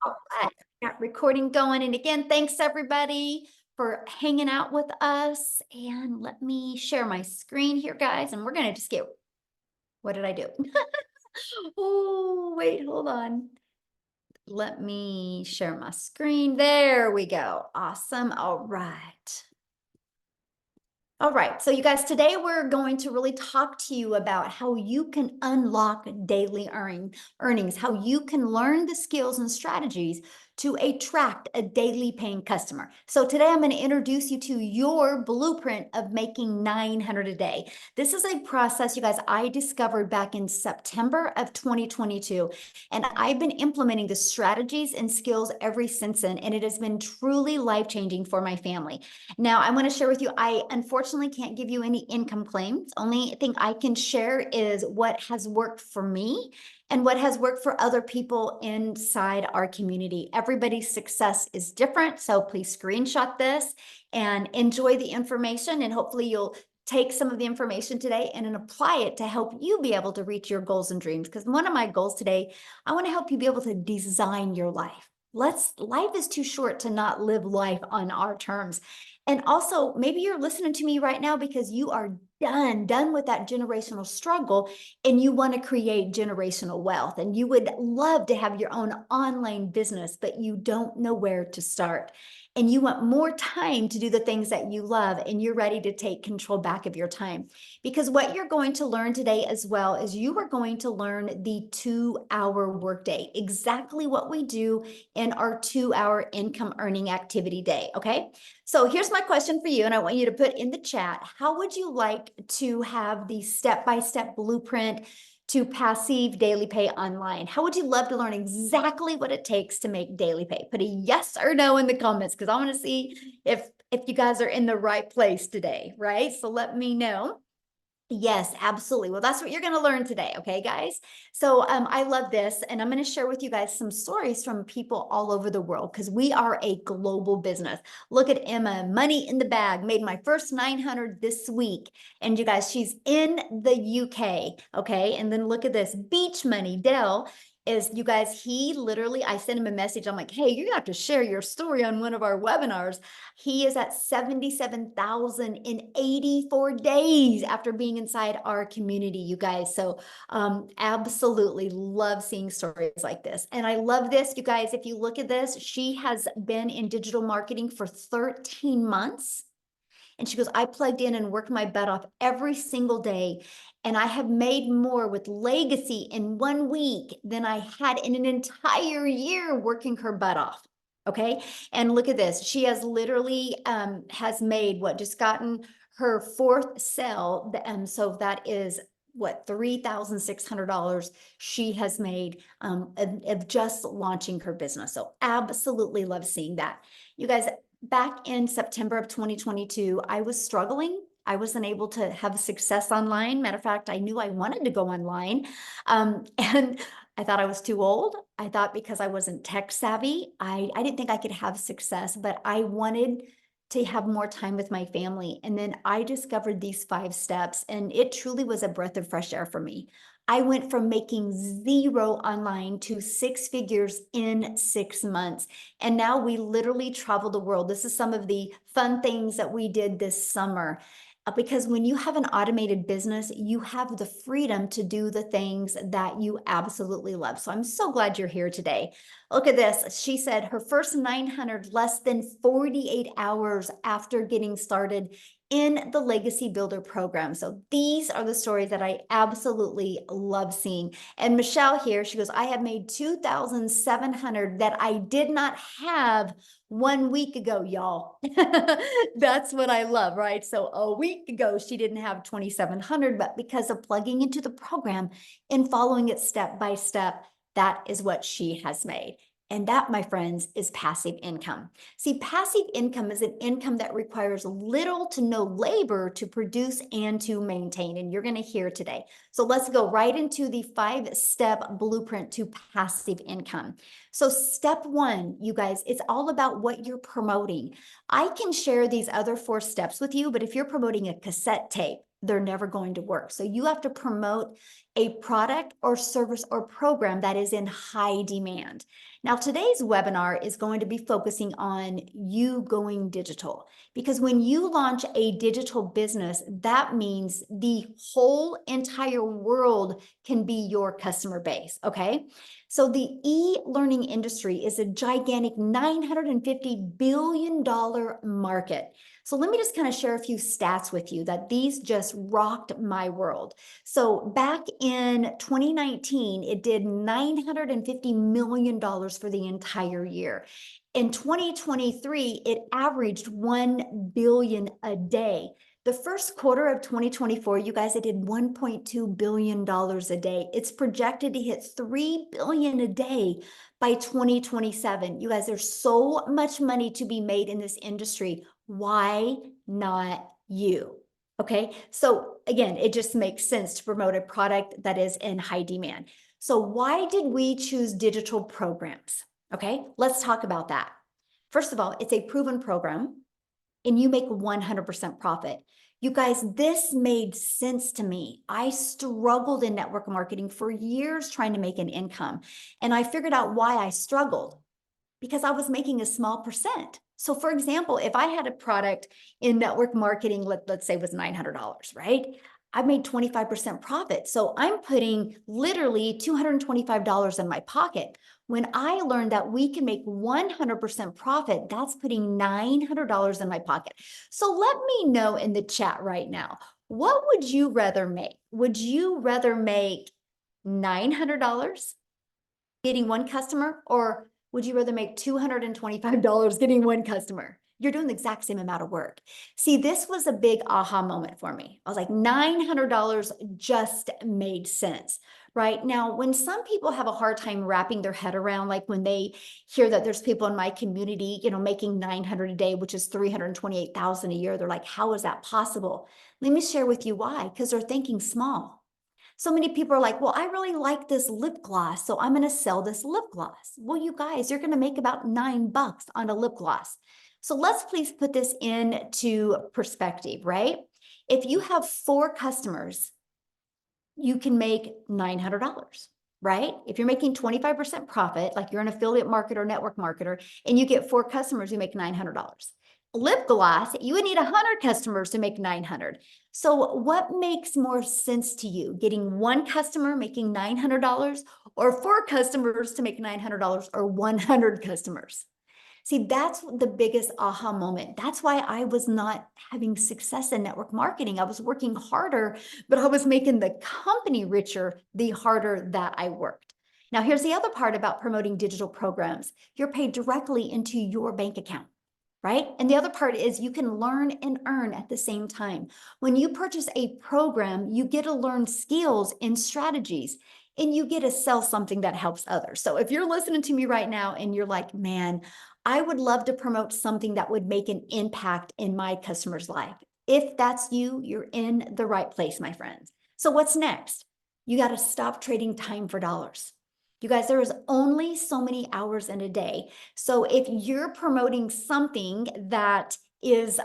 All right, got recording going. And again, thanks everybody for hanging out with us. And let me share my screen here, guys. And we're going to just get, what did I do? Oh, wait, hold on. Let me share my screen. There we go. Awesome. All right. All right, so you guys, today we're going to really talk to you about how you can unlock daily earnings, how you can learn the skills and strategies to attract a daily paying customer. So today I'm going to introduce you to your blueprint of making 900 a day. This is a process, you guys, I discovered back in September of 2022, and I've been implementing the strategies and skills ever since then, and it has been truly life-changing for my family. Now, I want to share with you, I unfortunately can't give you any income claims. Only thing I can share is what has worked for me and what has worked for other people inside our community. Everybody's success is different, so please screenshot this and enjoy the information, and hopefully you'll take some of the information today and then apply it to help you be able to reach your goals and dreams. Because one of my goals today, I want to help you be able to design your life. Life is too short to not live life on our terms. And also, maybe you're listening to me right now because you are done with that generational struggle and you want to create generational wealth and you would love to have your own online business, but you don't know where to start. And you want more time to do the things that you love and you're ready to take control back of your time. Because what you're going to learn today as well is you are going to learn the 2-hour workday, exactly what we do in our 2-hour income earning activity day. Okay. So here's my question for you, and I want you to put in the chat, how would you like to have the step-by-step blueprint to passive daily pay online? How would you love to learn exactly what it takes to make daily pay? Put a yes or no in the comments because I want to see if you guys are in the right place today, right? So let me know. Yes, absolutely. Well, that's what you're going to learn today. Okay, guys. So I love this. And I'm going to share with you guys some stories from people all over the world because we are a global business. Look at Emma, money in the bag, made my first 900 this week. And you guys, she's in the UK. Okay. And then look at this beach money. Dell is, you guys, he literally, I sent him a message. I'm like, hey, you're gonna have to share your story on one of our webinars. He is at 77,000 in 84 days after being inside our community, you guys. So absolutely love seeing stories like this. And I love this, you guys. If you look at this, she has been in digital marketing for 13 months. And she goes, I plugged in and worked my butt off every single day. And I have made more with legacy in 1 week than I had in an entire year working her butt off. Okay. And look at this. She has literally has made what, just gotten her fourth sale. So that is what, $3,600 she has made of just launching her business. So absolutely love seeing that. You guys, back in September of 2022, I was struggling. I wasn't able to have success online. Matter of fact, I knew I wanted to go online. And I thought I was too old. I thought because I wasn't tech savvy, I didn't think I could have success, but I wanted to have more time with my family. And then I discovered these 5 steps, and it truly was a breath of fresh air for me. I went from making 0 online to 6 figures in 6 months. And now we literally travel the world. This is some of the fun things that we did this summer. Because when you have an automated business, you have the freedom to do the things that you absolutely love. So I'm so glad you're here today. Look at this. She said her first 900 less than 48 hours after getting started in the Legacy Builder program. So these are the stories that I absolutely love seeing. And Michelle here, she goes, I have made 2,700 that I did not have 1 week ago, y'all. That's what I love, right? So a week ago, she didn't have 2,700, but because of plugging into the program and following it step by step, that is what she has made. And that, my friends, is passive income. See, passive income is an income that requires little to no labor to produce and to maintain. And you're going to hear today. So let's go right into the 5-step blueprint to passive income. So step 1, you guys, it's all about what you're promoting. I can share these other 4 steps with you, but if you're promoting a cassette tape, they're never going to work. So you have to promote a product or service or program that is in high demand. Now, today's webinar is going to be focusing on you going digital, because when you launch a digital business, that means the whole entire world can be your customer base, okay? So the e-learning industry is a gigantic $950 billion market. So let me just kind of share a few stats with you that these just rocked my world. So back in 2019, it did $950 million for the entire year. In 2023, it averaged 1 billion a day. The first quarter of 2024, you guys, it did $1.2 billion a day. It's projected to hit 3 billion a day by 2027. You guys, there's so much money to be made in this industry. Why not you? Okay, so again, it just makes sense to promote a product that is in high demand. So why did we choose digital programs? Okay, let's talk about that. First of all, it's a proven program and you make 100% profit. You guys, this made sense to me. I struggled in network marketing for years trying to make an income. And I figured out why I struggled, because I was making a small percent. So for example, if I had a product in network marketing, let's say was $900, right? I made 25% profit. So I'm putting literally $225 in my pocket. When I learned that we can make 100% profit, that's putting $900 in my pocket. So let me know in the chat right now, what would you rather make? Would you rather make $900 getting one customer, or would you rather make $225 getting one customer? You're doing the exact same amount of work. See, this was a big aha moment for me. I was like, $900 just made sense, right? Now, when some people have a hard time wrapping their head around, like when they hear that there's people in my community, making 900 a day, which is 328,000 a year, they're like, how is that possible? Let me share with you why, because they're thinking small. So many people are like, well, I really like this lip gloss, so I'm going to sell this lip gloss. Well, you guys, you're going to make about $9 on a lip gloss. So let's please put this into perspective, right? If you have 4 customers, you can make $900, right? If you're making 25% profit, like you're an affiliate marketer, network marketer, and you get 4 customers, you make $900. Lip gloss, you would need 100 customers to make 900. So what makes more sense to you? Getting 1 customer making $900, or 4 customers to make $900, or 100 customers? See, that's the biggest aha moment. That's why I was not having success in network marketing. I was working harder, but I was making the company richer the harder that I worked. Now, here's the other part about promoting digital programs. You're paid directly into your bank account, right? And the other part is you can learn and earn at the same time. When you purchase a program, you get to learn skills and strategies, and you get to sell something that helps others. So if you're listening to me right now and you're like, man, I would love to promote something that would make an impact in my customer's life. If that's you, you're in the right place, my friends. So what's next? You got to stop trading time for dollars. You guys, there is only so many hours in a day. So if you're promoting something that is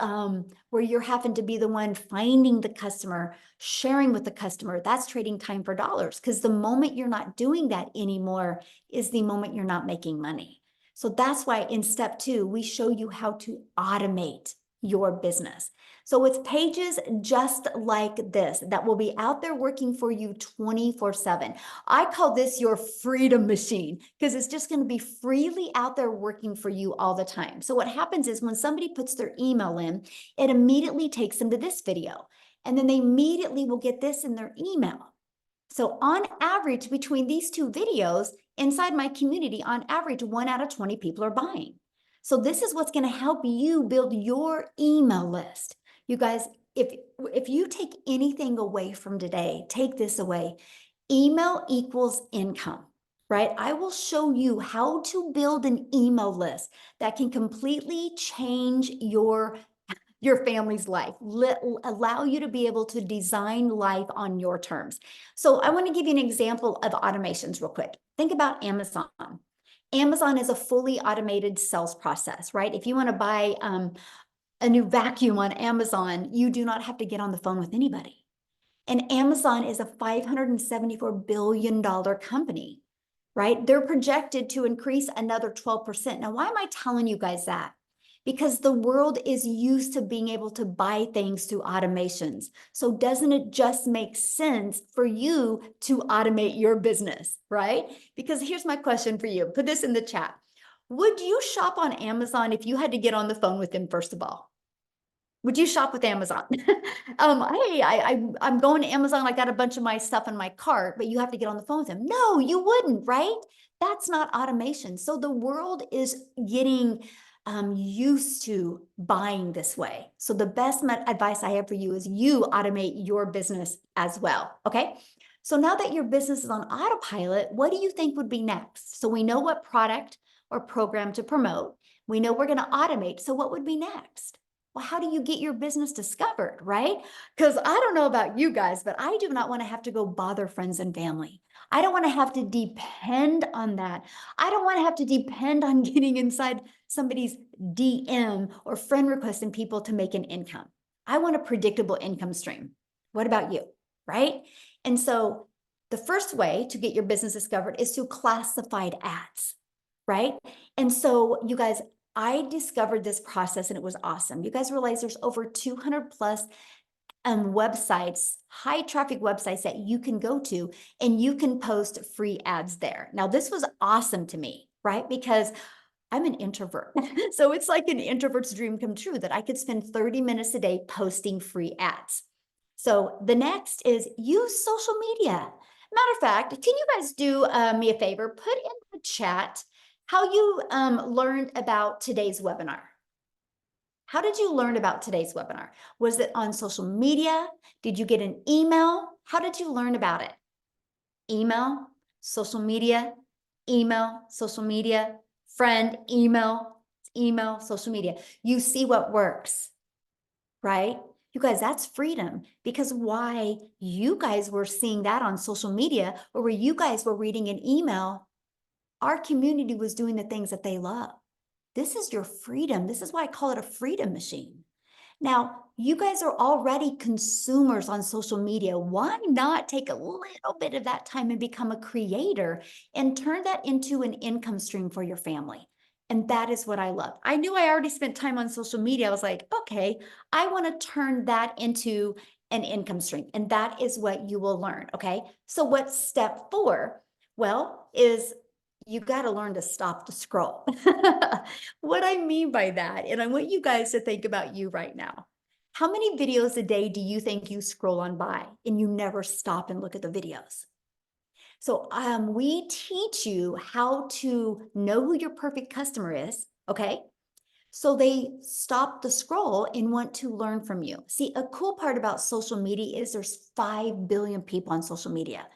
where you're having to be the one finding the customer, sharing with the customer, that's trading time for dollars, because the moment you're not doing that anymore is the moment you're not making money. So that's why in step 2, we show you how to automate your business. So it's pages just like this that will be out there working for you 24/7. I call this your freedom machine, because it's just going to be freely out there working for you all the time. So what happens is when somebody puts their email in, it immediately takes them to this video, and then they immediately will get this in their email. So on average, between these 2 videos inside my community, on average, 1 out of 20 people are buying. So this is what's going to help you build your email list. You guys, if you take anything away from today, take this away. Email equals income, right? I will show you how to build an email list that can completely change your family's life, allow you to be able to design life on your terms. So I want to give you an example of automations real quick. Think about Amazon. Amazon is a fully automated sales process, right? If you want to buy a new vacuum on Amazon, you do not have to get on the phone with anybody. And Amazon is a $574 billion company, right? They're projected to increase another 12%. Now, why am I telling you guys that? Because the world is used to being able to buy things through automations. So doesn't it just make sense for you to automate your business, right? Because here's my question for you. Put this in the chat. Would you shop on Amazon if you had to get on the phone with them, first of all? Would you shop with Amazon? Hey, I'm going to Amazon. I got a bunch of my stuff in my cart, but you have to get on the phone with them. No, you wouldn't, right? That's not automation. So the world is getting used to buying this way. So the best advice I have for you is you automate your business as well. Okay. So now that your business is on autopilot, what do you think would be next? So we know what product or program to promote. We know we're going to automate. So what would be next? Well, how do you get your business discovered, right? Because I don't know about you guys, but I do not want to have to go bother friends and family. I don't want to have to depend on that. I don't want to have to depend on getting inside somebody's DM or friend requesting people to make an income. I want a predictable income stream. What about you, right? And so the first way to get your business discovered is through classified ads, right? And so you guys, I discovered this process and it was awesome. You guys realize there's over 200 plus websites, high traffic websites that you can go to and you can post free ads there. Now, this was awesome to me, right? Because I'm an introvert. So it's like an introvert's dream come true that I could spend 30 minutes a day posting free ads. So the next is use social media. Matter of fact, can you guys do me a favor? Put in the chat how you learned about today's webinar. How did you learn about today's webinar? Was it on social media? Did you get an email? How did you learn about it? Email, social media, friend, email, social media. You see what works, right? You guys, that's freedom, because why you guys were seeing that on social media or where you guys were reading an email, our community was doing the things that they love. This is your freedom. This is why I call it a freedom machine. Now, you guys are already consumers on social media. Why not take a little bit of that time and become a creator and turn that into an income stream for your family? And that is what I love. I knew I already spent time on social media. I was like, okay, I want to turn that into an income stream. And that is what you will learn. Okay. So what's step 4? Well, is you got to learn to stop the scroll. What I mean by that, and I want you guys to think about you right now. How many videos a day do you think you scroll on by and you never stop and look at the videos? So we teach you how to know who your perfect customer is, okay? So they stop the scroll and want to learn from you. See, a cool part about social media is there's 5 billion people on social media.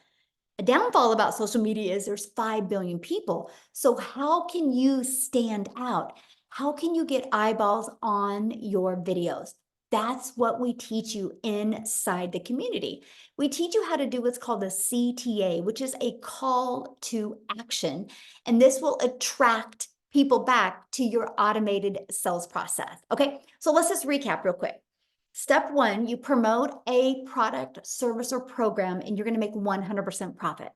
A downfall about social media is there's 5 billion people. So how can you stand out? How can you get eyeballs on your videos? That's what we teach you inside the community. We teach you how to do what's called a CTA, which is a call to action. And this will attract people back to your automated sales process. Okay, so let's just recap real quick. Step 1, you promote a product, service, or program, and you're going to make 100% profit.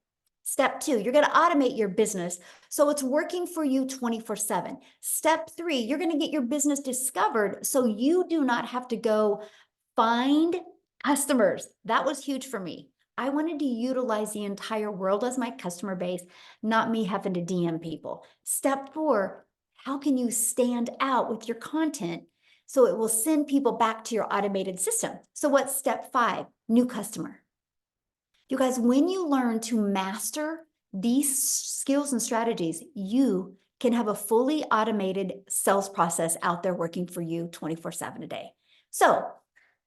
Step 2, you're going to automate your business so it's working for you 24/7. Step 3, you're going to get your business discovered so you do not have to go find customers. That was huge for me. I wanted to utilize the entire world as my customer base, not me having to DM people. Step 4, how can you stand out with your content so it will send people back to your automated system? So what's step 5? New customer. You guys, when you learn to master these skills and strategies, you can have a fully automated sales process out there working for you 24/7 a day. So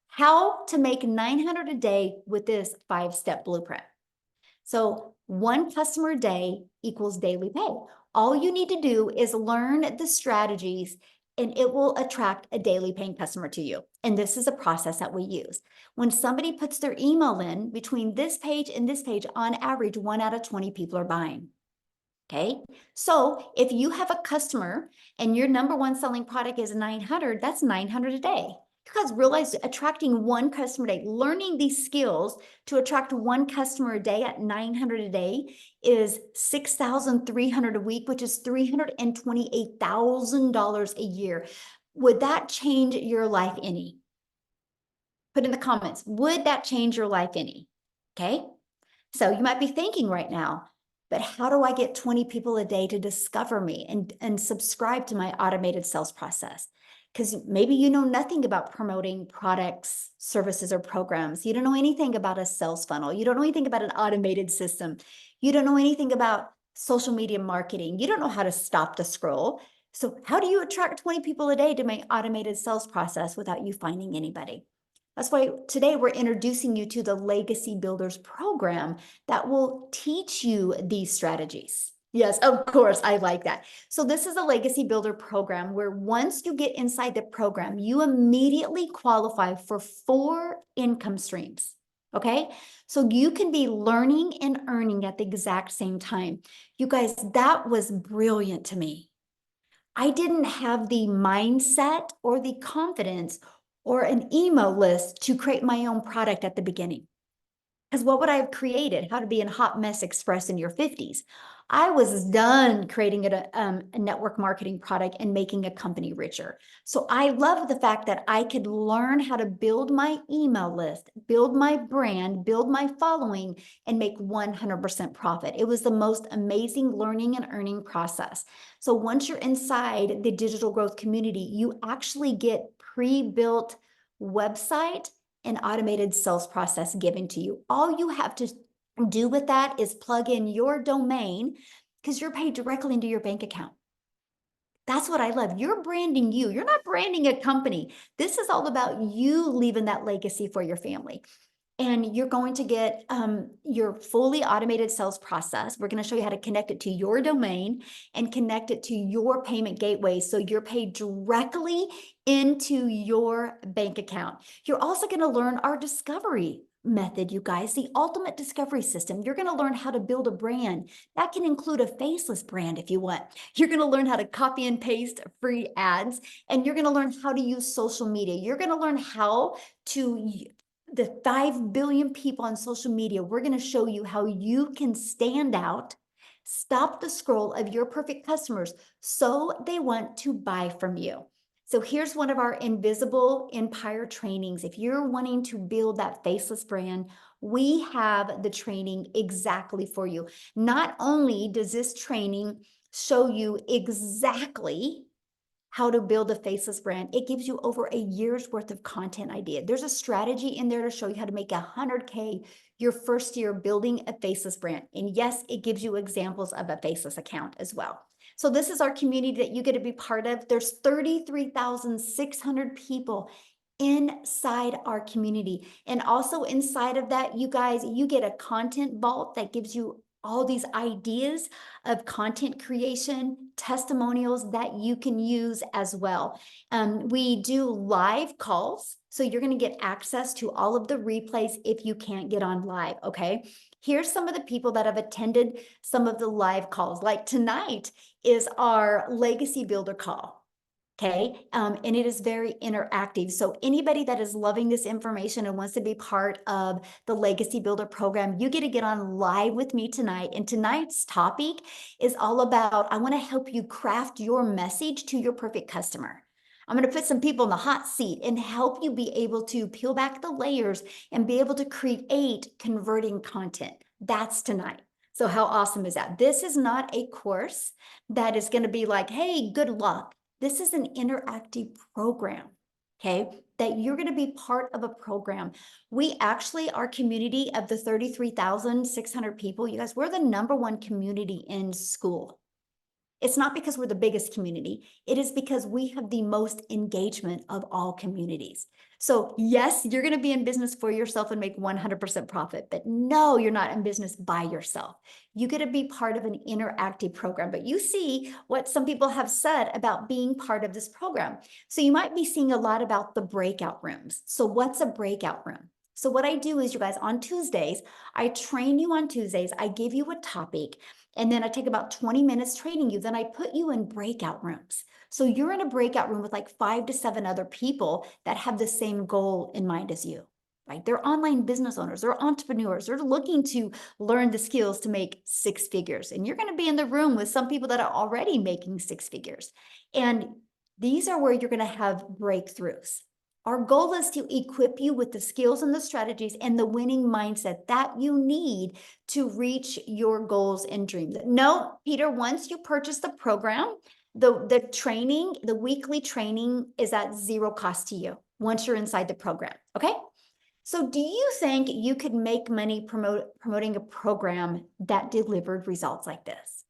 how to make 900 a day with this 5-step blueprint. So 1 customer a day equals daily pay. All you need to do is learn the strategies and it will attract a daily paying customer to you. And this is a process that we use. When somebody puts their email in between this page and this page, on average, 1 out of 20 people are buying. Okay, so if you have a customer and your number 1 selling product is 900, that's 900 a day. You guys realize attracting one customer a day, learning these skills to attract one customer a day at 900 a day is 6,300 a week, which is $328,000 a year. Would that change your life any? Put in the comments, would that change your life any? Okay. So you might be thinking right now, but how do I get 20 people a day to discover me and subscribe to my automated sales process? Because maybe you know nothing about promoting products, services, or programs. You don't know anything about a sales funnel. You don't know anything about an automated system. You don't know anything about social media marketing. You don't know how to stop the scroll. So how do you attract 20 people a day to my automated sales process without you finding anybody? That's why today we're introducing you to the Legacy Builders program that will teach you these strategies. Yes, of course, I like that. So this is a Legacy Builder program where once you get inside the program, you immediately qualify for 4 income streams. Okay, so you can be learning and earning at the exact same time. You guys, that was brilliant to me. I didn't have the mindset or the confidence or an email list to create my own product at the beginning. Because what would I have created? How to be a hot mess express in your 50s. I was done creating a network marketing product and making a company richer. So I love the fact that I could learn how to build my email list, build my brand, build my following, and make 100% profit. It was the most amazing learning and earning process. So once you're inside the digital growth community, you actually get pre-built website and automated sales process given to you. All you have to do with that is plug in your domain because you're paid directly into your bank account. That's what I love. You're branding you. You're not branding a company. This is all about you leaving that legacy for your family. And you're going to get your fully automated sales process. We're going to show you how to connect it to your domain and connect it to your payment gateway so you're paid directly into your bank account. You're also going to learn our discovery method, you guys, the ultimate discovery system. You're going to learn how to build a brand. That can include a faceless brand if you want. You're going to learn how to copy and paste free ads, and you're going to learn how to use social media. You're going to learn how to the 5 billion people on social media. We're going to show you how you can stand out, stop the scroll of your perfect customers so they want to buy from you. So here's one of our invisible empire trainings. If you're wanting to build that faceless brand, we have the training exactly for you. Not only does this training show you exactly how to build a faceless brand, it gives you over a year's worth of content idea. There's a strategy in there to show you how to make 100K your first year building a faceless brand. And yes, it gives you examples of a faceless account as well. So this is our community that you get to be part of. There's 33,600 people inside our community. And also inside of that, you guys, you get a content vault that gives you all these ideas of content creation, testimonials that you can use as well. We do live calls, so you're going to get access to all of the replays if you can't get on live, okay? Here's some of the people that have attended some of the live calls. Like tonight is our Legacy Builder call. Okay, and it is very interactive. So anybody that is loving this information and wants to be part of the Legacy Builder program, you get to get on live with me tonight. And tonight's topic is all about, I want to help you craft your message to your perfect customer. I'm going to put some people in the hot seat and help you be able to peel back the layers and be able to create converting content. That's tonight. So how awesome is that? This is not a course that is going to be like, hey, good luck. This is an interactive program, okay, that you're going to be part of a program. We actually, our community of the 33,600 people, you guys, we're the #1 community in school. It's not because we're the biggest community. It is because we have the most engagement of all communities. So yes, you're going to be in business for yourself and make 100% profit, but no, you're not in business by yourself. You get to be part of an interactive program, but you see what some people have said about being part of this program. So you might be seeing a lot about the breakout rooms. So what's a breakout room? So what I do is, you guys, on Tuesdays, I train you on Tuesdays. I give you a topic. And then I take about 20 minutes training you. Then I put you in breakout rooms. So you're in a breakout room with like 5 to 7 other people that have the same goal in mind as you, right? They're online business owners, they're entrepreneurs, they're looking to learn the skills to make 6 figures. And you're going to be in the room with some people that are already making 6 figures. And these are where you're going to have breakthroughs. Our goal is to equip you with the skills and the strategies and the winning mindset that you need to reach your goals and dreams. No, Peter, once you purchase the program, the training, the weekly training is at zero cost to you once you're inside the program. Okay. So do you think you could make money promoting a program that delivered results like this?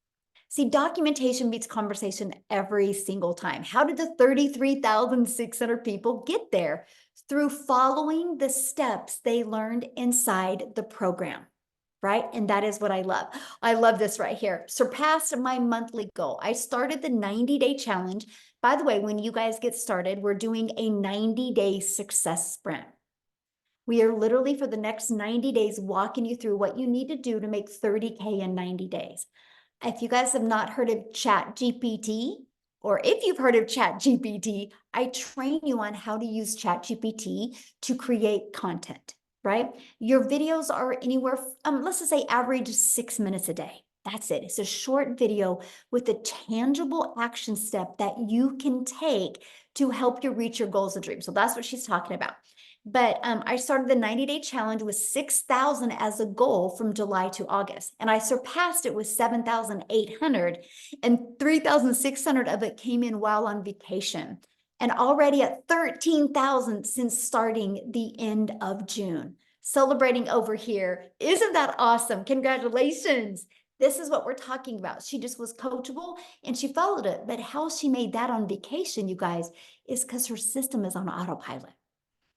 See, documentation beats conversation every single time. How did the 33,600 people get there? Through following the steps they learned inside the program, right? And that is what I love. I love this right here. Surpassed my monthly goal. I started the 90-day challenge. By the way, when you guys get started, we're doing a 90-day success sprint. We are literally for the next 90 days walking you through what you need to do to make 30K in 90 days. If you guys have not heard of Chat GPT, or if you've heard of Chat GPT, I train you on how to use Chat GPT to create content, right? Your videos are anywhere, let's just say average 6 minutes a day. That's it. It's a short video with a tangible action step that you can take to help you reach your goals and dreams. So that's what she's talking about. But I started the 90-day challenge with 6,000 as a goal from July to August. And I surpassed it with 7,800, and 3,600 of it came in while on vacation. And already at 13,000 since starting the end of June. Celebrating over here. Isn't that awesome? Congratulations. This is what we're talking about. She just was coachable and she followed it. But how she made that on vacation, you guys, is because her system is on autopilot.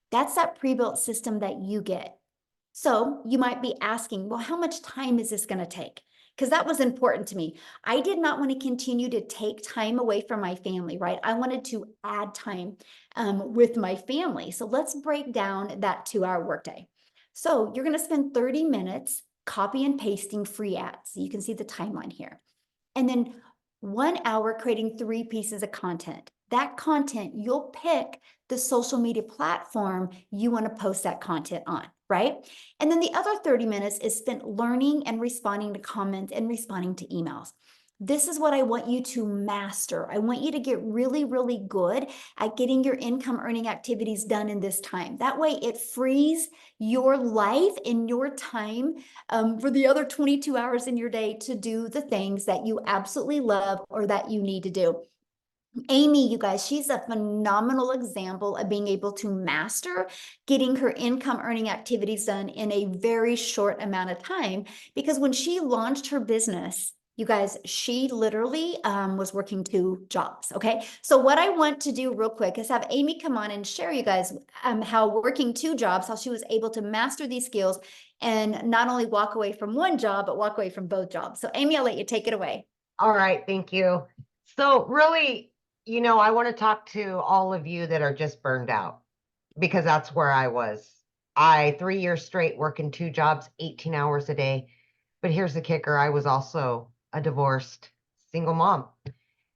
That's that pre-built system that you get. So you might be asking, well, how much time is this going to take? Because that was important to me. I did not want to continue to take time away from my family, right? I wanted to add time with my family. So let's break down that 2-hour workday. So you're going to spend 30 minutes copy and pasting free ads. So you can see the timeline here. And then 1 hour creating 3 pieces of content. That content, you'll pick the social media platform you want to post that content on, right? And then the other 30 minutes is spent learning and responding to comments and responding to emails. This is what I want you to master. I want you to get really, really good at getting your income earning activities done in this time. That way it frees your life and your time for the other 22 hours in your day to do the things that you absolutely love or that you need to do. Amy, you guys, she's a phenomenal example of being able to master getting her income earning activities done in a very short amount of time. Because when she launched her business, you guys, she literally was working 2 jobs. Okay. So what I want to do real quick is have Amy come on and share you guys how working 2 jobs, how she was able to master these skills and not only walk away from 1 job, but walk away from both jobs. So Amy, I'll let you take it away. All right. Thank you. So really, I want to talk to all of you that are just burned out because that's where I was. 3 years straight working 2 jobs, 18 hours a day. But here's the kicker. I was also a divorced single mom.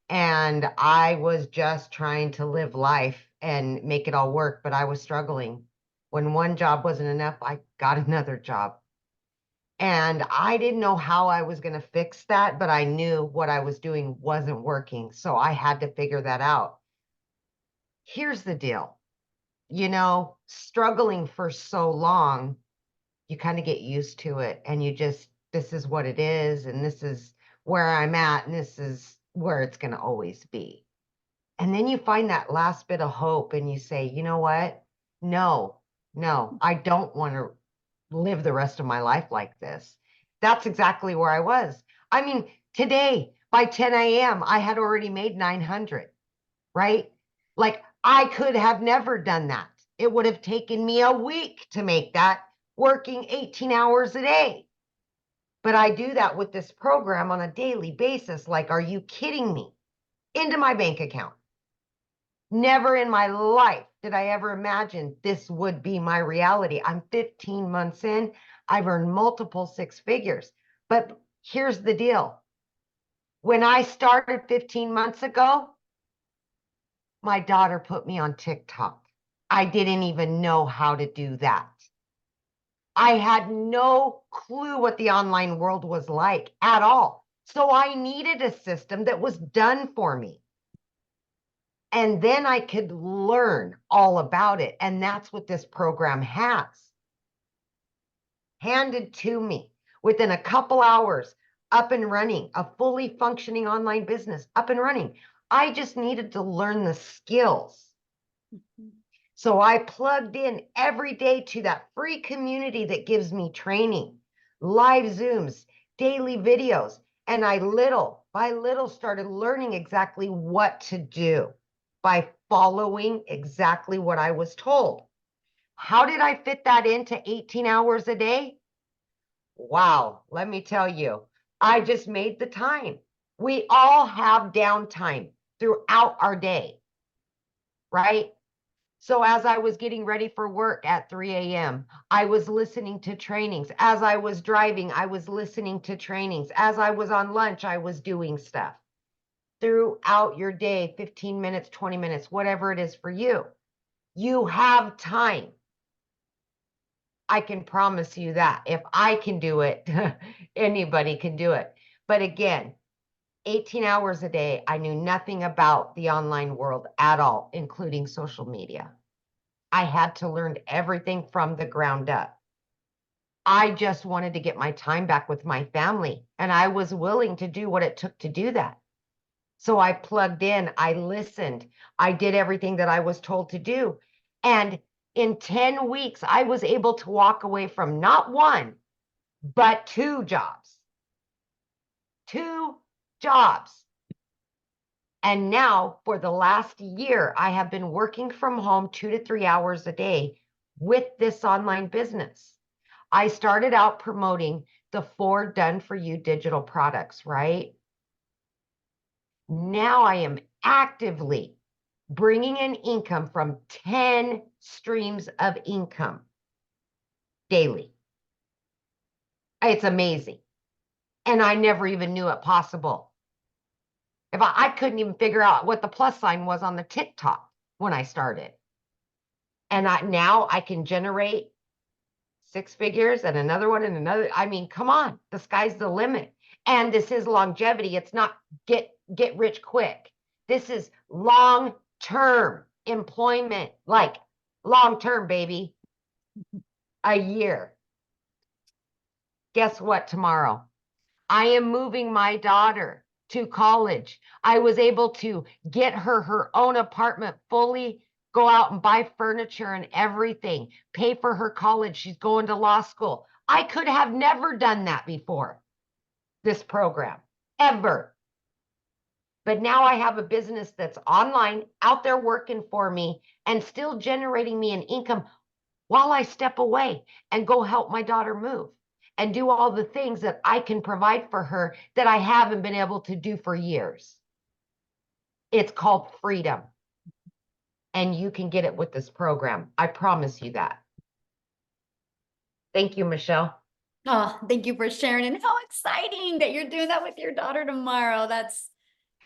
And I was just trying to live life and make it all work, but I was struggling. When 1 job wasn't enough, I got another job. And I didn't know how I was going to fix that, but I knew what I was doing wasn't working. So I had to figure that out. Here's the deal. Struggling for so long, you kind of get used to it and this is what it is. And this is where I'm at. And this is where it's going to always be. And then you find that last bit of hope and you say, you know what? No, I don't want to live the rest of my life like this. That's exactly where I was. I mean, today by 10 a.m., I had already made 900, right? Like I could have never done that. It would have taken me a week to make that working 18 hours a day. But I do that with this program on a daily basis. Like, are you kidding me? Into my bank account. Never in my life did I ever imagine this would be my reality. I'm 15 months in. I've earned multiple 6 figures. But here's the deal. When I started 15 months ago, my daughter put me on TikTok. I didn't even know how to do that. I had no clue what the online world was like at all. So I needed a system that was done for me. And then I could learn all about it. And that's what this program has. Handed to me within a couple hours, up and running, a fully functioning online business, up and running. I just needed to learn the skills. So I plugged in every day to that free community that gives me training, live Zooms, daily videos. And I little by little started learning exactly what to do by following exactly what I was told. How did I fit that into 18 hours a day? Wow, let me tell you, I just made the time. We all have downtime throughout our day, right? So as I was getting ready for work at 3 a.m., I was listening to trainings. As I was driving, I was listening to trainings. As I was on lunch, I was doing stuff. Throughout your day, 15 minutes, 20 minutes, whatever it is for you, you have time. I can promise you that if I can do it, anybody can do it. But again, 18 hours a day, I knew nothing about the online world at all, including social media. I had to learn everything from the ground up. I just wanted to get my time back with my family, and I was willing to do what it took to do that. So I plugged in, I listened, I did everything that I was told to do. And in 10 weeks, I was able to walk away from not one, but two jobs. Two jobs. And now for the last year, I have been working from home 2 to 3 hours a day with this online business. I started out promoting the 4 done for you digital products, right? Now I am actively bringing in income from 10 streams of income daily. It's amazing. And I never even knew it possible. If I couldn't even figure out what the plus sign was on the TikTok when I started. And now I can generate 6 figures and another one and another. I mean, come on, the sky's the limit. And this is longevity. It's not get rich quick. This is long-term employment, like long-term, baby. A year. Guess what tomorrow? I am moving my daughter to college. I was able to get her own apartment, fully go out and buy furniture and everything, pay for her college. She's going to law school. I could have never done that before this program, ever. But now I have a business that's online, out there working for me and still generating me an income while I step away and go help my daughter move and do all the things that I can provide for her that I haven't been able to do for years. It's called freedom. And you can get it with this program. I promise you that. Thank you, Michelle. Oh, thank you for sharing. And how exciting that you're doing that with your daughter tomorrow. That's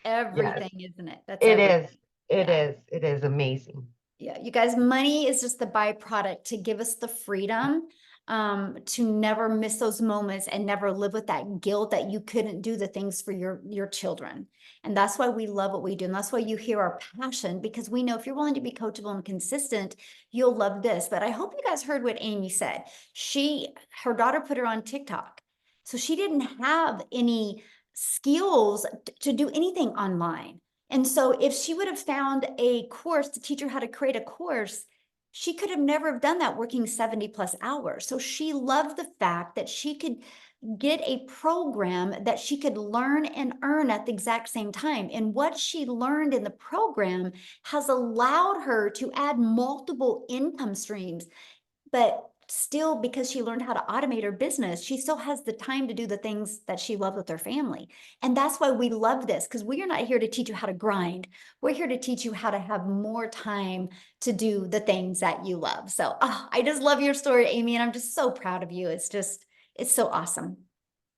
everything, Yes, isn't it? That's it everything. is. It Yeah. is. It is amazing. Yeah, you guys, money is just the byproduct to give us the freedom to never miss those moments and never live with that guilt that you couldn't do the things for your children. And that's why we love what we do. And that's why you hear our passion, because we know if you're willing to be coachable and consistent, you'll love this. But I hope you guys heard what Amy said. Her daughter put her on TikTok. So she didn't have any skills to do anything online. And so if she would have found a course to teach her how to create a course, she could have never have done that working 70 plus hours. So she loved the fact that she could get a program that she could learn and earn at the exact same time. And what she learned in the program has allowed her to add multiple income streams. But still, because she learned how to automate her business, she still has the time to do the things that she loved with her family. And that's why we love this, because we are not here to teach you how to grind. We're here to teach you how to have more time to do the things that you love. So I just love your story, Amy, and I'm just so proud of you. It's so awesome.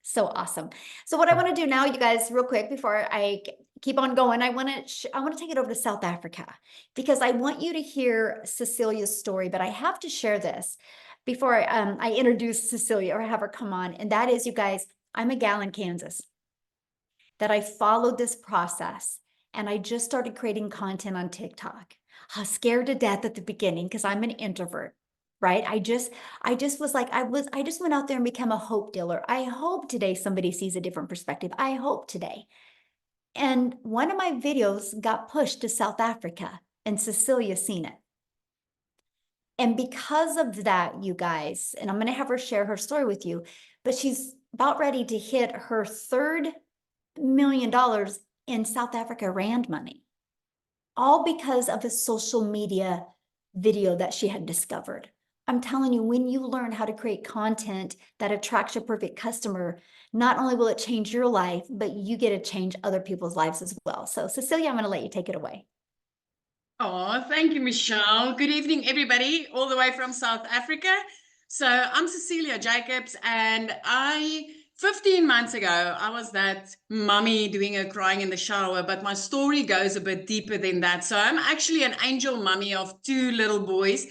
So awesome. So what I want to do now, you guys, real quick, before I keep on going, I want to take it over to South Africa, because I want you to hear Cecilia's story, but I have to share this before I introduce Cecilia or have her come on. And that is, you guys, I'm a gal in Kansas that I followed this process, and I just started creating content on TikTok. I was scared to death at the beginning because I'm an introvert, right? I just was like, I just went out there and became a hope dealer. I hope today somebody sees a different perspective. I hope today. And one of my videos got pushed to South Africa, and Cecilia seen it. And because of that, you guys, and I'm going to have her share her story with you, but she's about ready to hit her $3 million in South Africa Rand money, all because of a social media video that she had discovered. I'm telling you, when you learn how to create content that attracts your perfect customer, not only will it change your life, but you get to change other people's lives as well. So Cecilia, I'm going to let you take it away. Oh, thank you, Michelle. Good evening, everybody, all the way from South Africa. So I'm Cecilia Jacobs, and 15 months ago, I was that mummy doing her crying in the shower, but my story goes a bit deeper than that. So I'm actually an angel mummy of 2 little boys.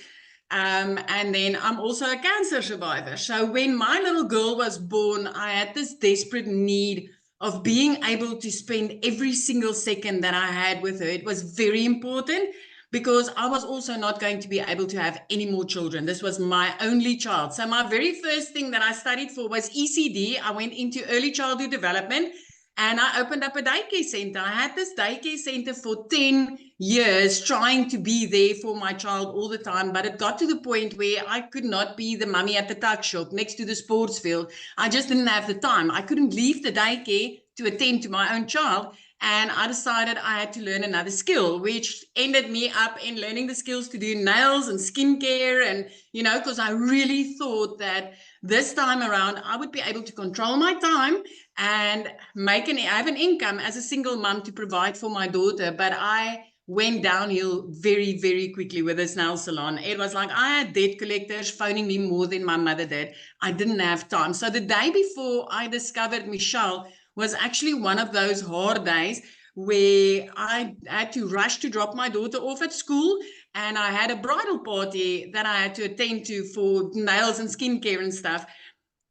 And then I'm also a cancer survivor. So when my little girl was born, I had this desperate need of being able to spend every single second that I had with her. It was very important because I was also not going to be able to have any more children. This was my only child. So my very first thing that I studied for was ECD. I went into early childhood development, and I opened up a daycare center. I had this daycare center for 10 years, trying to be there for my child all the time. But it got to the point where I could not be the mummy at the tuck shop next to the sports field. I just didn't have the time. I couldn't leave the daycare to attend to my own child. And I decided I had to learn another skill, which ended me up in learning the skills to do nails and skincare. And, because I really thought that this time around, I would be able to control my time and have an income as a single mom to provide for my daughter. But I went downhill very, very quickly with this nail salon. It was like I had debt collectors phoning me more than my mother did. I didn't have time. So the day before I discovered Michelle was actually one of those hard days where I had to rush to drop my daughter off at school, and I had a bridal party that I had to attend to for nails and skincare and stuff.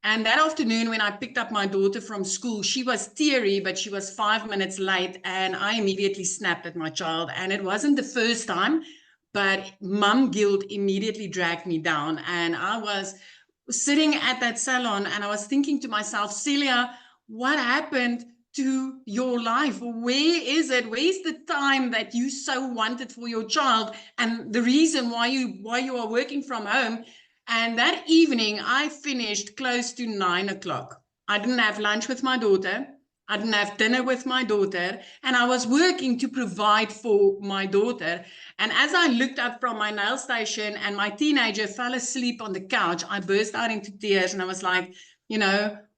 And that afternoon, when I picked up my daughter from school, she was teary, but she was 5 minutes late, and I immediately snapped at my child. And it wasn't the first time, but mum guilt immediately dragged me down. And I was sitting at that salon, and I was thinking to myself, Celia, what happened to your life? Where is it? Where's the time that you so wanted for your child, and the reason why you are working from home? And that evening, I finished close to 9 o'clock. I didn't have lunch with my daughter. I didn't have dinner with my daughter. And I was working to provide for my daughter. And as I looked up from my nail station and my teenager fell asleep on the couch, I burst out into tears. And I was like,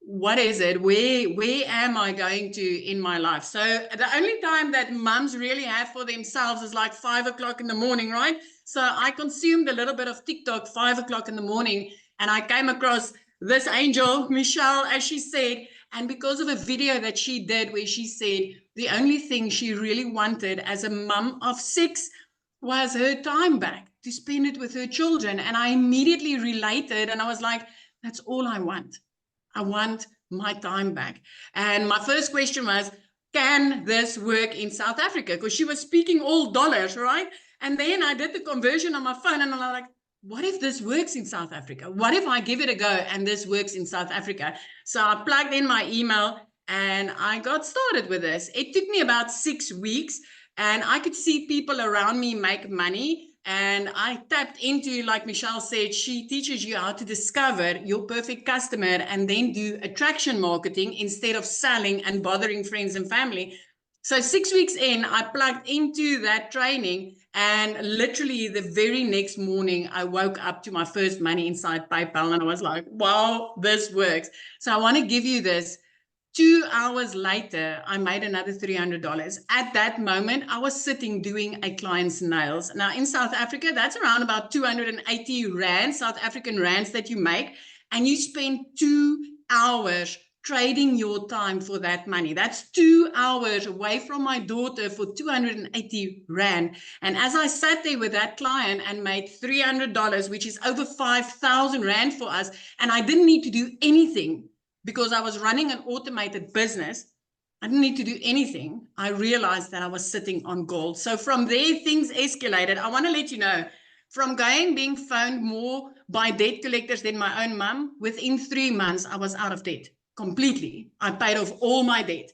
what is it? Where am I going to in my life? So the only time that mums really have for themselves is like 5 o'clock in the morning, right? So I consumed a little bit of TikTok 5 o'clock in the morning, and I came across this angel, Michelle, as she said, and because of a video that she did where she said the only thing she really wanted as a mum of 6 was her time back to spend it with her children. And I immediately related, and I was like, that's all I want. I want my time back. And my first question was, can this work in South Africa? Because she was speaking all dollars, right? And then I did the conversion on my phone, and I'm like, what if this works in South Africa? What if I give it a go and this works in South Africa? So I plugged in my email and I got started with this. It took me about 6 weeks, and I could see people around me make money. And I tapped into, like Michelle said, she teaches you how to discover your perfect customer and then do attraction marketing instead of selling and bothering friends and family. So 6 weeks in, I plugged into that training, and literally the very next morning, I woke up to my first money inside PayPal, and I was like, wow, this works. So I want to give you this. 2 hours later, I made another $300. At that moment, I was sitting doing a client's nails. Now, in South Africa, that's around about 280 Rand, South African Rands that you make. And you spend 2 hours trading your time for that money. That's 2 hours away from my daughter for 280 Rand. And as I sat there with that client and made $300, which is over 5,000 Rand for us, and I didn't need to do anything because I was running an automated business. I didn't need to do anything. I realized that I was sitting on gold. So from there, things escalated. I want to let you know, from being phoned more by debt collectors than my own mum, within 3 months, I was out of debt completely. I paid off all my debt.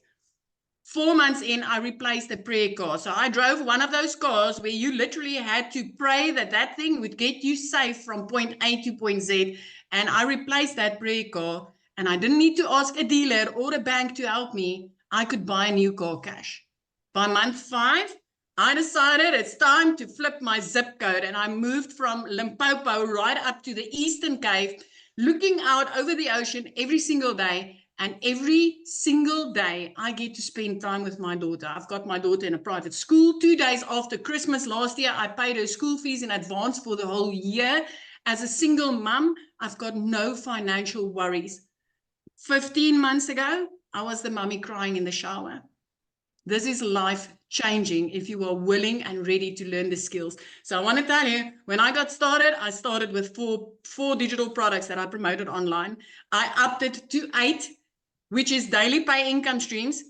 4 months in, I replaced a prayer car. So I drove one of those cars where you literally had to pray that that thing would get you safe from point A to point Z. And I replaced that prayer car, and I didn't need to ask a dealer or a bank to help me. I could buy a new car cash. By month 5, I decided it's time to flip my zip code, and I moved from Limpopo right up to the Eastern Cape, looking out over the ocean every single day. And every single day, I get to spend time with my daughter. I've got my daughter in a private school. 2 days after Christmas last year, I paid her school fees in advance for the whole year. As a single mum, I've got no financial worries. 15 months ago, I was the mummy crying in the shower. This is life changing if you are willing and ready to learn the skills. So I want to tell you, when I got started, I started with four digital products that I promoted online. I upped it to 8, which is daily pay income streams.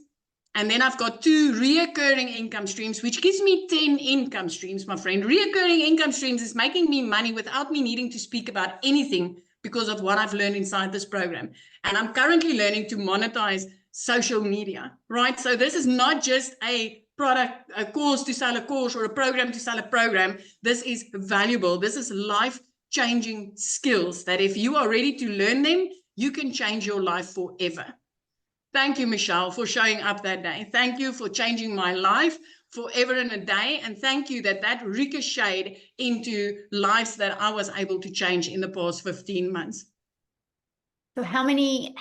And then I've got 2 reoccurring income streams, which gives me 10 income streams, my friend. Reoccurring income streams is making me money without me needing to speak about anything because of what I've learned inside this program. And I'm currently learning to monetize social media, right? So this is not just a product, a course to sell a course, or a program to sell a program. This is valuable. This is life-changing skills that if you are ready to learn them, you can change your life forever. Thank you, Michelle, for showing up that day. Thank you for changing my life forever and a day. And thank you that ricocheted into lives that I was able to change in the past 15 months. So how many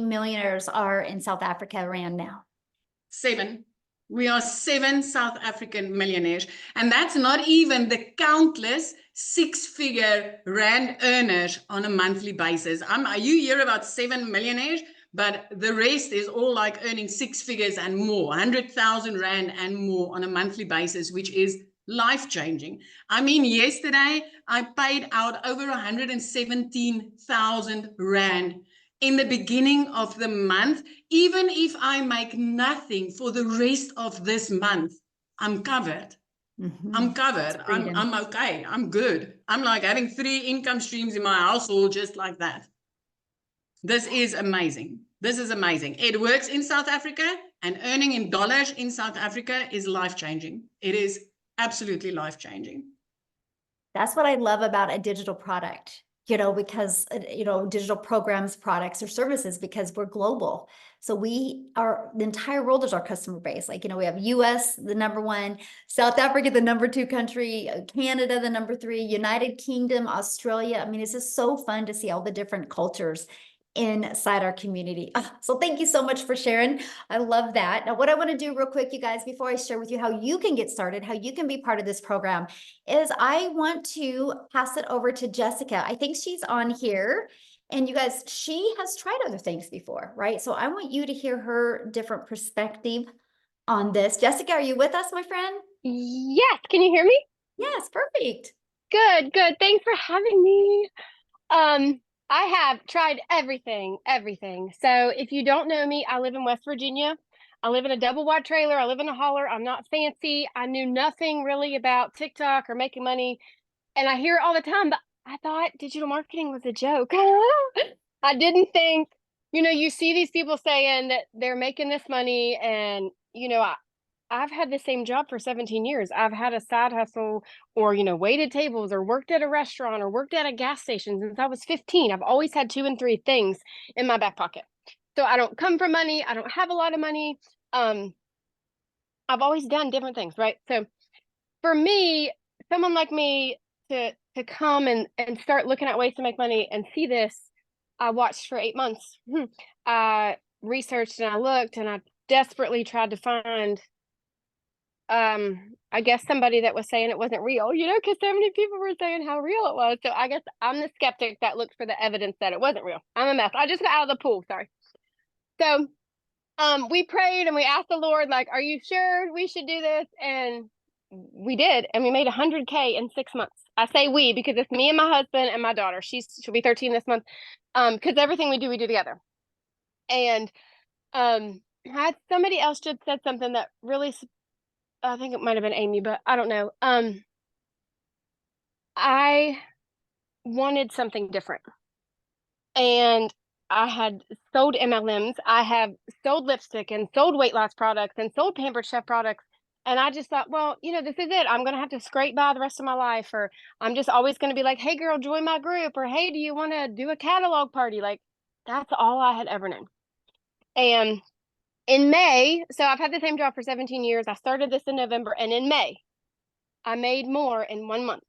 millionaires are in South Africa Rand now? 7. We are 7 South African millionaires. And that's not even the countless 6-figure Rand earners on a monthly basis. You hear about 7 millionaires, but the rest is all like earning 6 figures and more, 100,000 Rand and more on a monthly basis, which is life-changing. I mean, yesterday I paid out over 117,000 Rand in the beginning of the month. Even if I make nothing for the rest of this month, I'm covered. I'm covered. I'm okay. I'm good. I'm like having 3 income streams in my household just like that. This is amazing. This is amazing. It works in South Africa, and earning in dollars in South Africa is life-changing. It is absolutely life-changing. That's what I love about a digital product, because, digital programs, products, or services, because we're global. So the entire world is our customer base. Like, we have US, the #1, South Africa, the #2 country, Canada, the #3, United Kingdom, Australia. I mean, it's just so fun to see all the different cultures inside our community. So thank you so much for sharing. I love that. Now, what I want to do real quick, you guys, before I share with you how you can get started, how you can be part of this program, is I want to pass it over to Jessica. I think she's on here. And you guys, she has tried other things before, right? So I want you to hear her different perspective on this. Jessica, are you with us, my friend? Yes. Can you hear me? Yes, perfect. Good, good. Thanks for having me. I have tried everything. So if you don't know me, I live in West Virginia. I live in a double wide trailer. I live in a holler. I'm not fancy. I knew nothing really about TikTok or making money. And I hear it all the time, but I thought digital marketing was a joke. I didn't think, you see these people saying that they're making this money, and, I've had the same job for 17 years. I've had a side hustle, or, waited tables, or worked at a restaurant, or worked at a gas station since I was 15. I've always had 2 and 3 things in my back pocket. So I don't come from money. I don't have a lot of money. I've always done different things, right? So for me, someone like me to come and start looking at ways to make money and see this, I watched for 8 months. I researched and I looked, and I desperately tried to find I guess somebody that was saying it wasn't real, because so many people were saying how real it was. So I guess I'm the skeptic that looked for the evidence that it wasn't real. I'm a mess. I just got out of the pool. Sorry. So we prayed and we asked the Lord, like, are you sure we should do this? And we did, and we made 100K in 6 months. I say we because it's me and my husband and my daughter. She'll be 13 this month. Because everything we do together. And had somebody else just said something that really, I think it might have been Amy, but I don't know. I wanted something different. And I had sold MLMs. I have sold lipstick and sold weight loss products and sold Pampered Chef products. And I just thought, well, this is it. I'm going to have to scrape by the rest of my life. Or I'm just always going to be like, hey, girl, join my group. Or hey, do you want to do a catalog party? Like, that's all I had ever known. And in May, so I've had the same job for 17 years. I started this in November. And in May, I made more in 1 month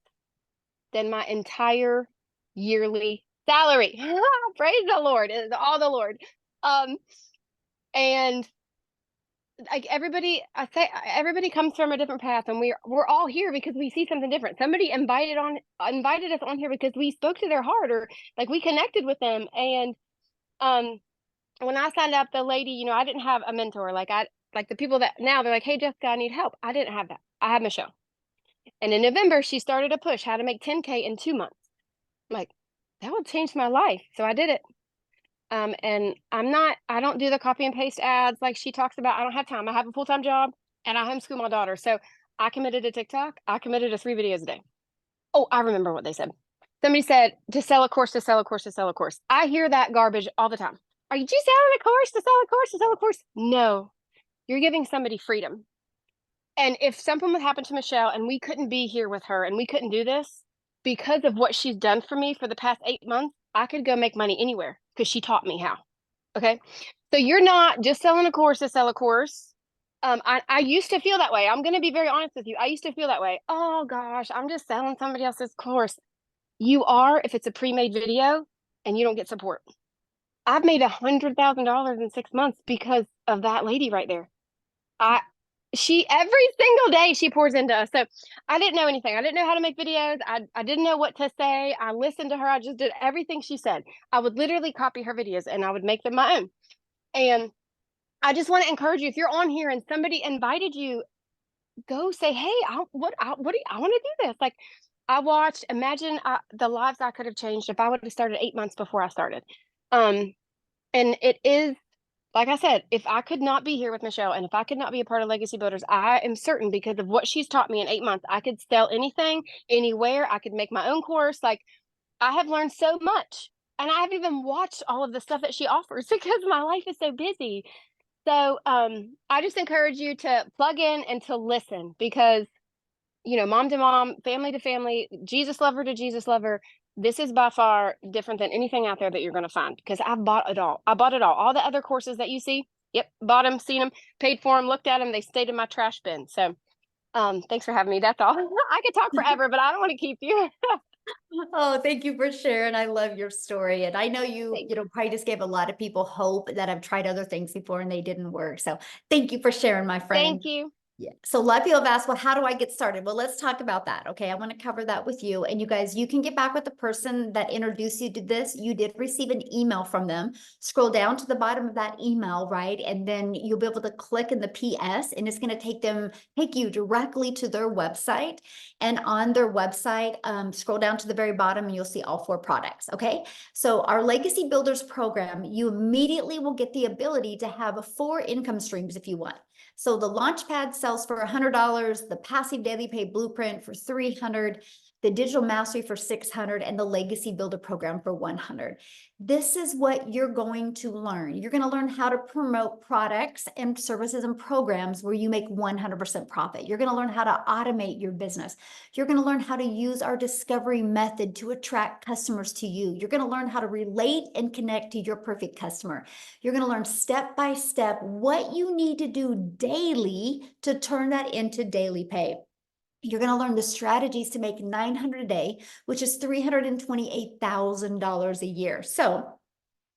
than my entire yearly salary. Praise the Lord. It is all the Lord. And like everybody, I say everybody comes from a different path, and we're all here because we see something different. Somebody invited us on here because we spoke to their heart, or like we connected with them. And when I signed up, the lady, I didn't have a mentor. Like the people that now they're like, hey Jessica, I need help. I didn't have that. I had Michelle. And in November, she started a push how to make 10K in 2 months. I'm like, that would change my life. So I did it. And I don't do the copy and paste ads like she talks about. I don't have time. I have a full-time job and I homeschool my daughter. So I committed to TikTok. I committed to 3 videos a day. Oh, I remember what they said. Somebody said to sell a course, to sell a course, to sell a course. I hear that garbage all the time. Are you just selling a course to sell a course, to sell a course? No, you're giving somebody freedom. And if something would happen to Michelle and we couldn't be here with her and we couldn't do this, because of what she's done for me for the past 8 months, I could go make money anywhere because she taught me how. Okay. So you're not just selling a course to sell a course. I used to feel that way. I'm going to be very honest with you. I used to feel that way. Oh gosh, I'm just selling somebody else's course. You are, if it's a pre-made video and you don't get support. I've made $100,000 in 6 months because of that lady right there. She every single day she pours into us. So I didn't know anything. I didn't know how to make videos. I didn't know what to say. I listened to her. I just did everything she said. I would literally copy her videos and I would make them my own. And I just want to encourage you, if you're on here and somebody invited you, go say, hey, I want to do this. Like I watched, imagine the lives I could have changed if I would have started 8 months before I started. And it is, like I said, if I could not be here with Michelle and if I could not be a part of Legacy Builders, I am certain because of what she's taught me in 8 months, I could sell anything, anywhere. I could make my own course. Like I have learned so much, and I haven't even watched all of the stuff that she offers because my life is so busy. So I just encourage you to plug in and to listen because, mom to mom, family to family, Jesus lover to Jesus lover. This is by far different than anything out there that you're going to find because I've bought it all. I bought it all. All the other courses that you see, yep, bought them, seen them, paid for them, looked at them. They stayed in my trash bin. So thanks for having me. That's all. I could talk forever, but I don't want to keep you. Oh, thank you for sharing. I love your story. And I know you probably just gave a lot of people hope that have tried other things before and they didn't work. So thank you for sharing, my friend. Thank you. Yeah. So a lot of people have asked, well, how do I get started? Well, let's talk about that. Okay. I want to cover that with you. And you guys, you can get back with the person that introduced you to this. You did receive an email from them. Scroll down to the bottom of that email, right? And then you'll be able to click in the PS and it's going to take you directly to their website. And on their website, scroll down to the very bottom and you'll see all 4 products. Okay. So our Legacy Builders program, you immediately will get the ability to have 4 income streams if you want. So the Launchpad sells for $100, the Passive Daily Pay Blueprint for $300, the Digital Mastery for $600, and the Legacy Builder Program for $100. This is what you're going to learn. You're going to learn how to promote products and services and programs where you make 100% profit. You're going to learn how to automate your business. You're going to learn how to use our discovery method to attract customers to you. You're going to learn how to relate and connect to your perfect customer. You're going to learn step by step what you need to do daily to turn that into daily pay. You're going to learn the strategies to make $900 a day, which is $328,000 a year. So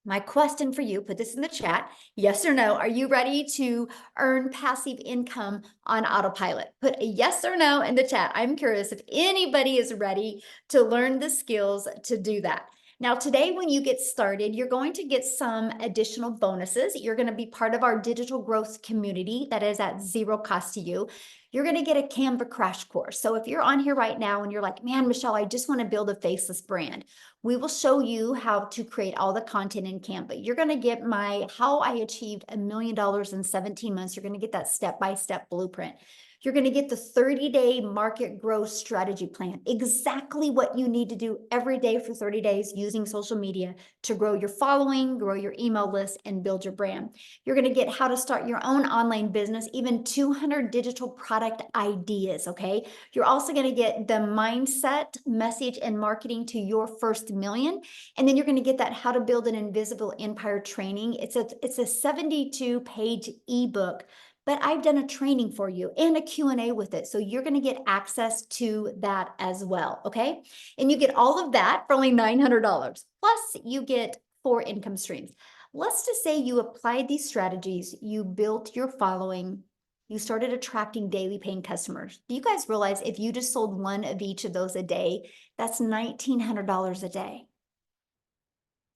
my question for you, put this in the chat, yes or no, are you ready to earn passive income on autopilot? Put a yes or no in the chat. I'm curious if anybody is ready to learn the skills to do that. Now, today, when you get started, you're going to get some additional bonuses. You're going to be part of our digital growth community that is at zero cost to you. You're going to get a Canva crash course. So if you're on here right now and you're like, man, Michelle, I just want to build a faceless brand, we will show you how to create all the content in Canva. You're going to get my How I Achieved $1 Million in 17 Months. You're going to get that step-by-step blueprint. You're going to get the 30-day market growth strategy plan, exactly what you need to do every day for 30 days using social media to grow your following, grow your email list, and build your brand. You're going to get how to start your own online business, even 200 digital product ideas, okay? You're also going to get the mindset, message, and marketing to your first million. And then you're going to get that How to Build an Invisible Empire training. It's a 72-page ebook, but I've done a training for you and a Q&A with it. So you're going to get access to that as well, okay? And you get all of that for only $900. Plus, you get 4 income streams. Let's just say you applied these strategies, you built your following, you started attracting daily paying customers. Do you guys realize if you just sold one of each of those a day, that's $1,900 a day?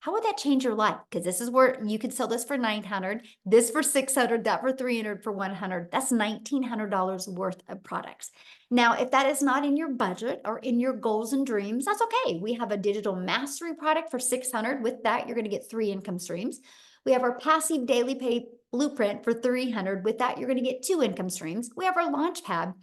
How would that change your life? Because this is where you could sell this for $900, this for $600, that for $300, for $100. That's $1,900 worth of products. Now, if that is not in your budget or in your goals and dreams, that's okay. We have a digital mastery product for $600. With that, you're going to get 3 income streams. We have our passive daily pay blueprint for $300. With that, you're going to get 2 income streams. We have our launch pad.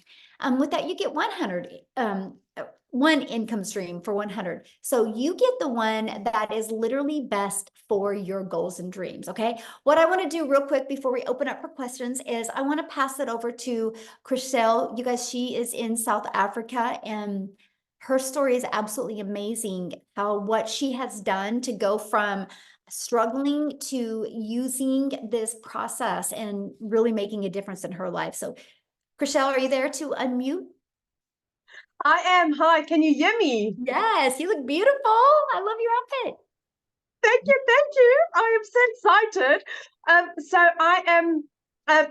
With that, you get 1 income stream for $100. So you get the one that is literally best for your goals and dreams, okay? What I want to do real quick before we open up for questions is I want to pass it over to Chriselle. You guys, she is in South Africa, and her story is absolutely amazing, how what she has done to go from struggling to using this process and really making a difference in her life. So Chriselle, are you there to unmute? I am. Hi, can you hear me? Yes, you look beautiful. I love your outfit. Thank you, thank you. I am so excited. So I am,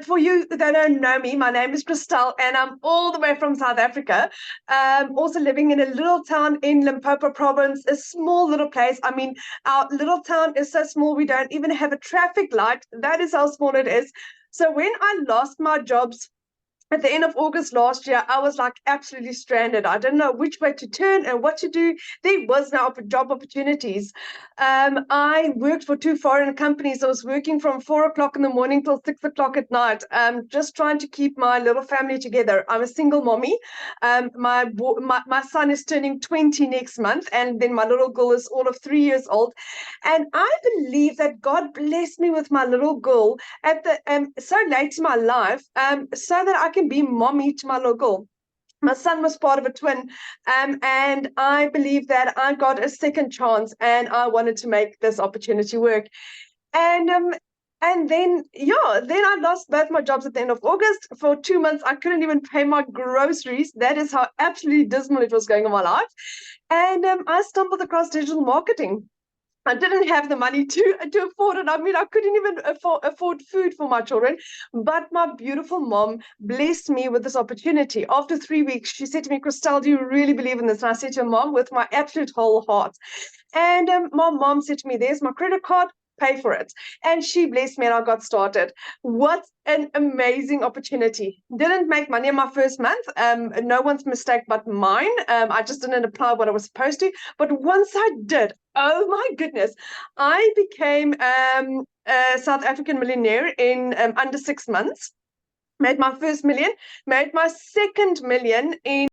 for you that don't know me, my name is Christelle, and I'm all the way from South Africa. Also living in a little town in Limpopo province, a small little place. I mean, our little town is so small, we don't even have a traffic light. That is how small it is. So when I lost my jobs at the end of August last year, I was like absolutely stranded. I didn't know which way to turn and what to do. There was no job opportunities. I worked for 2 foreign companies. I was working from 4 o'clock in the morning till 6 o'clock at night, just trying to keep my little family together. I'm a single mommy. My son is turning 20 next month, and then my little girl is all of 3 years old. And I believe that God blessed me with my little girl at the so late in my life, so that I can be mommy to my little girl. My son was part of a twin, and I believe that I got a second chance, and I wanted to make this opportunity work. And then I lost both my jobs at the end of August. For 2 months, I couldn't even pay my groceries. That is how absolutely dismal it was going in my life. And I stumbled across digital marketing. I didn't have the money to afford it. I mean, I couldn't even afford food for my children. But my beautiful mom blessed me with this opportunity. After 3 weeks, she said to me, Christelle, do you really believe in this? And I said to her, Mom, with my absolute whole heart. And my mom said to me, there's my credit card, pay for it. And she blessed me and I got started. What an amazing opportunity. Didn't make money in my first month. No one's mistake but mine. I just didn't apply what I was supposed to. But once I did, oh my goodness, I became a South African millionaire in under 6 months. Made my first million, made my second million in